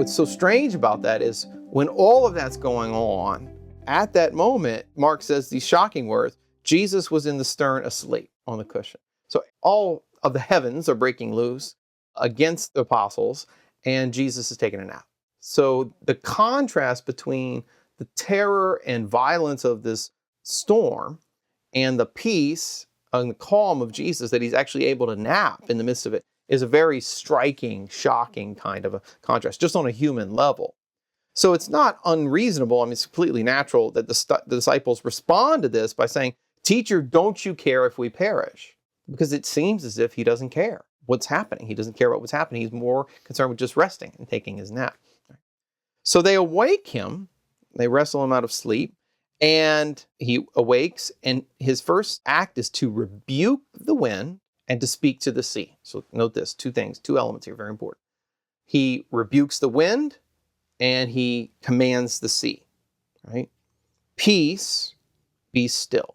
what's so strange about that is when all of that's going on, at that moment, Mark says these shocking words, Jesus was in the stern asleep on the cushion. So all of the heavens are breaking loose against the apostles, and Jesus is taking a nap. So the contrast between the terror and violence of this storm and the peace and the calm of Jesus, that he's actually able to nap in the midst of it, is a very striking, shocking kind of a contrast, just on a human level. So it's not unreasonable, I mean, it's completely natural that the disciples respond to this by saying, "Teacher, don't you care if we perish?" Because it seems as if he doesn't care what's happening. He doesn't care about what's happening. He's more concerned with just resting and taking his nap. So they awake him, they wrestle him out of sleep, and he awakes, and his first act is to rebuke the wind and to speak to the sea. So note this, two things, two elements here, very important. He rebukes the wind and he commands the sea, right? Peace, be still.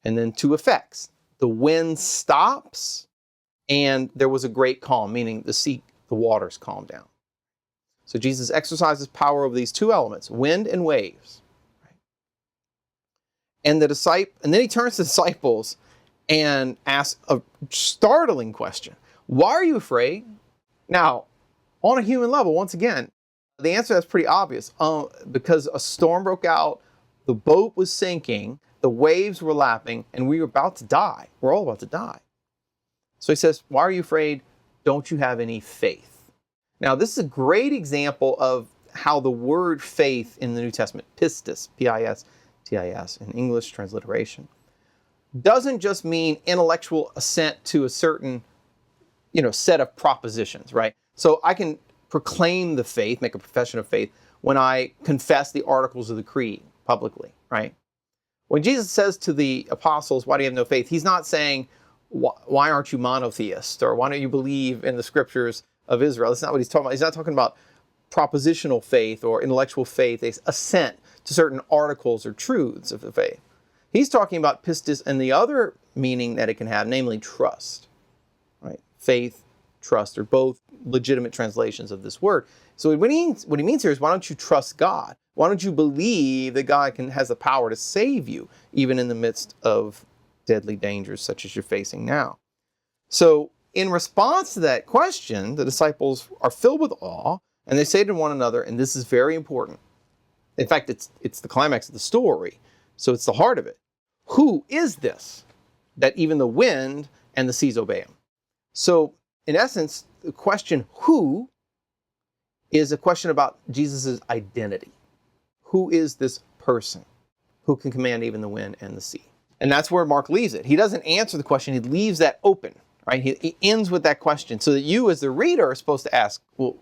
And then two effects. The wind stops and there was a great calm, meaning the sea, the waters calm down. So Jesus exercises power over these two elements, wind and waves. Right? And then he turns to the disciples and asks a startling question. Why are you afraid? Now, on a human level, once again, the answer is pretty obvious. Because a storm broke out, the boat was sinking, the waves were lapping, and we were about to die. We're all about to die. So he says, why are you afraid? Don't you have any faith? Now, this is a great example of how the word faith in the New Testament, pistis, P-I-S-T-I-S, in English transliteration, doesn't just mean intellectual assent to a certain, set of propositions, right? So I can proclaim the faith, make a profession of faith, when I confess the articles of the creed publicly, right? When Jesus says to the apostles, why do you have no faith? He's not saying, why aren't you monotheists? Or why don't you believe in the scriptures of Israel? That's not what he's talking about. He's not talking about propositional faith or intellectual faith, assent to certain articles or truths of the faith. He's talking about pistis and the other meaning that it can have, namely trust, right? Faith, trust are both legitimate translations of this word. So what he means here is, why don't you trust God? Why don't you believe that God has the power to save you, even in the midst of deadly dangers such as you're facing now? So in response to that question, the disciples are filled with awe, and they say to one another, and this is very important. In fact, it's the climax of the story, so it's the heart of it. Who is this that even the wind and the seas obey him? So in essence, the question who is a question about Jesus' identity. Who is this person who can command even the wind and the sea? And that's where Mark leaves it. He doesn't answer the question, he leaves that open, right? He ends with that question so that you as the reader are supposed to ask, well,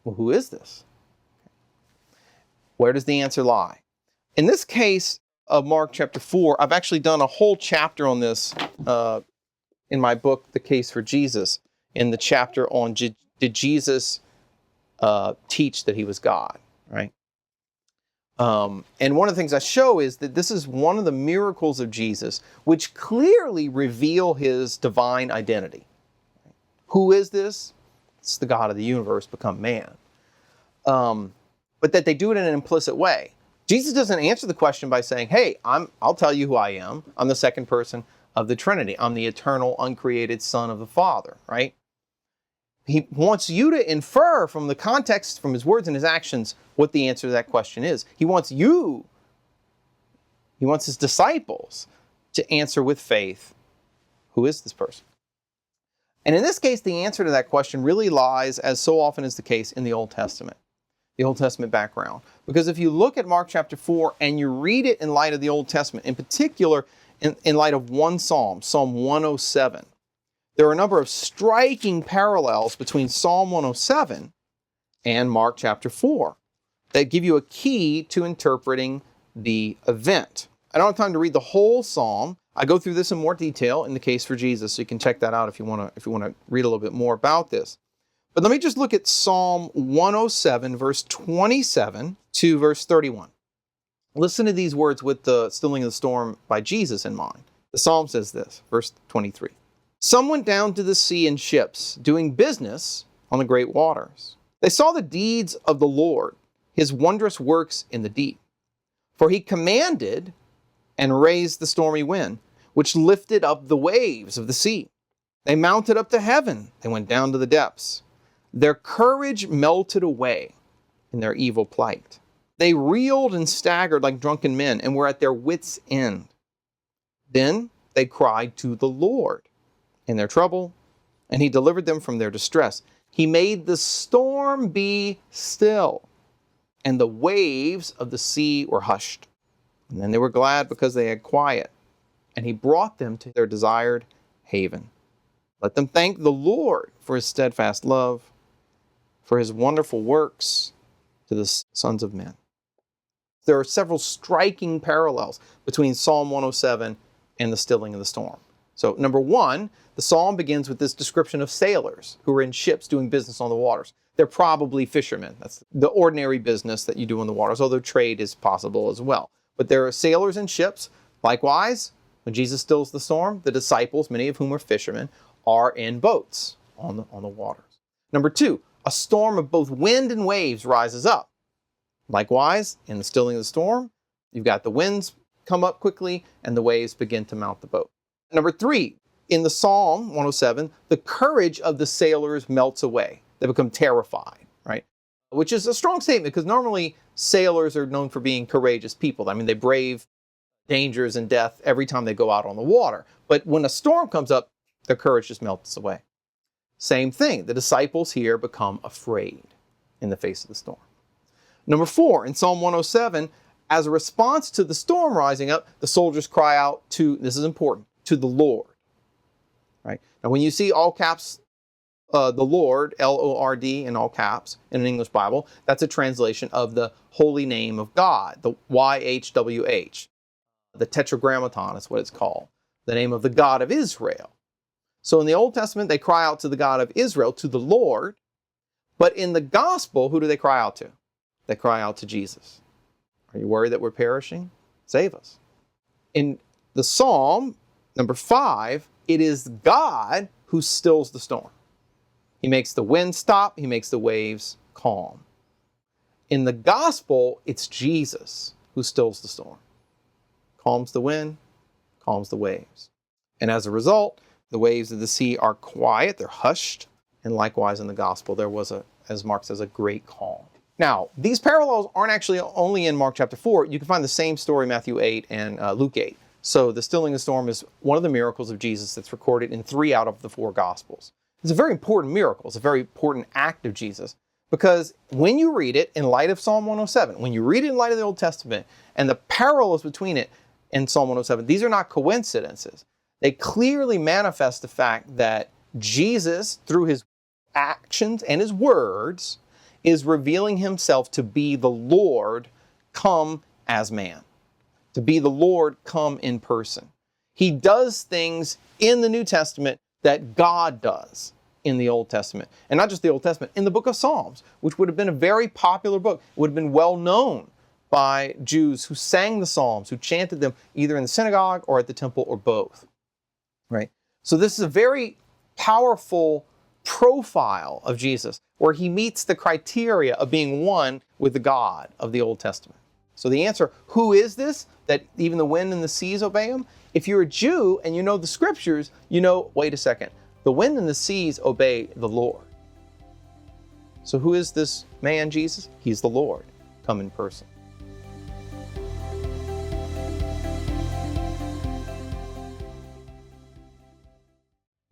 who is this? Where does the answer lie? In this case of Mark chapter 4, I've actually done a whole chapter on this in my book, The Case for Jesus, in the chapter on did Jesus teach that he was God, right? And one of the things I show is that this is one of the miracles of Jesus, which clearly reveal his divine identity. Who is this? It's the God of the universe become man. But that they do it in an implicit way. Jesus doesn't answer the question by saying, hey, I'll tell you who I am. I'm the second person of the Trinity. I'm the eternal, uncreated Son of the Father, right? He wants you to infer from the context, from his words and his actions, what the answer to that question is. He wants his disciples to answer with faith, who is this person? And in this case, the answer to that question really lies, as so often is the case, in the Old Testament background. Because if you look at Mark chapter 4 and you read it in light of the Old Testament, in particular in light of one psalm, Psalm 107, there are a number of striking parallels between Psalm 107 and Mark chapter 4 that give you a key to interpreting the event. I don't have time to read the whole psalm. I go through this in more detail in The Case for Jesus, so you can check that out if you want to read a little bit more about this. But let me just look at Psalm 107, verse 27 to verse 31. Listen to these words with the stilling of the storm by Jesus in mind. The psalm says this, verse 23. Some went down to the sea in ships, doing business on the great waters. They saw the deeds of the Lord, his wondrous works in the deep. For he commanded and raised the stormy wind, which lifted up the waves of the sea. They mounted up to heaven. They went down to the depths. Their courage melted away in their evil plight. They reeled and staggered like drunken men and were at their wits' end. Then they cried to the Lord in their trouble, and he delivered them from their distress. He made the storm be still, and the waves of the sea were hushed. And then they were glad because they had quiet, and he brought them to their desired haven. Let them thank the Lord for his steadfast love, for his wonderful works to the sons of men. There are several striking parallels between Psalm 107 and the stilling of the storm. So, number one, the psalm begins with this description of sailors who are in ships doing business on the waters. They're probably fishermen. That's the ordinary business that you do on the waters, although trade is possible as well. But there are sailors in ships. Likewise, when Jesus stills the storm, the disciples, many of whom are fishermen, are in boats on the waters. Number two, a storm of both wind and waves rises up. Likewise, in the stilling of the storm, you've got the winds come up quickly and the waves begin to mount the boat. Number three, in the Psalm 107, the courage of the sailors melts away. They become terrified, right? Which is a strong statement because normally sailors are known for being courageous people. I mean, they brave dangers and death every time they go out on the water. But when a storm comes up, their courage just melts away. Same thing, the disciples here become afraid in the face of the storm. Number four, in Psalm 107, as a response to the storm rising up, the soldiers cry out to, this is important, to the Lord. Right? Now, when you see all caps, the Lord, L-O-R-D in all caps in an English Bible, that's a translation of the holy name of God, the Y-H-W-H. The Tetragrammaton is what it's called, the name of the God of Israel. So in the Old Testament, they cry out to the God of Israel, to the Lord. But in the gospel, who do they cry out to? They cry out to Jesus. Are you worried that we're perishing? Save us. In the Psalm, number 5, it is God who stills the storm. He makes the wind stop. He makes the waves calm. In the gospel, it's Jesus who stills the storm. Calms the wind, calms the waves. And as a result, the waves of the sea are quiet, they're hushed. And likewise in the gospel, there was, as Mark says, a great calm. Now, these parallels aren't actually only in Mark chapter 4. You can find the same story in Matthew 8 and Luke 8. So the stilling of the storm is one of the miracles of Jesus that's recorded in 3 out of the 4 Gospels. It's a very important miracle. It's a very important act of Jesus. Because when you read it in light of Psalm 107, when you read it in light of the Old Testament, and the parallels between it and Psalm 107, these are not coincidences. They clearly manifest the fact that Jesus, through his actions and his words, is revealing himself to be the Lord come as man, to be the Lord come in person. He does things in the New Testament that God does in the Old Testament. And not just the Old Testament, in the book of Psalms, which would have been a very popular book, would have been well known by Jews who sang the Psalms, who chanted them either in the synagogue or at the temple or both. Right? So this is a very powerful profile of Jesus, where he meets the criteria of being one with the God of the Old Testament. So the answer, who is this, that even the wind and the seas obey him? If you're a Jew and you know the scriptures, you know, wait a second, the wind and the seas obey the Lord. So who is this man, Jesus? He's the Lord, come in person.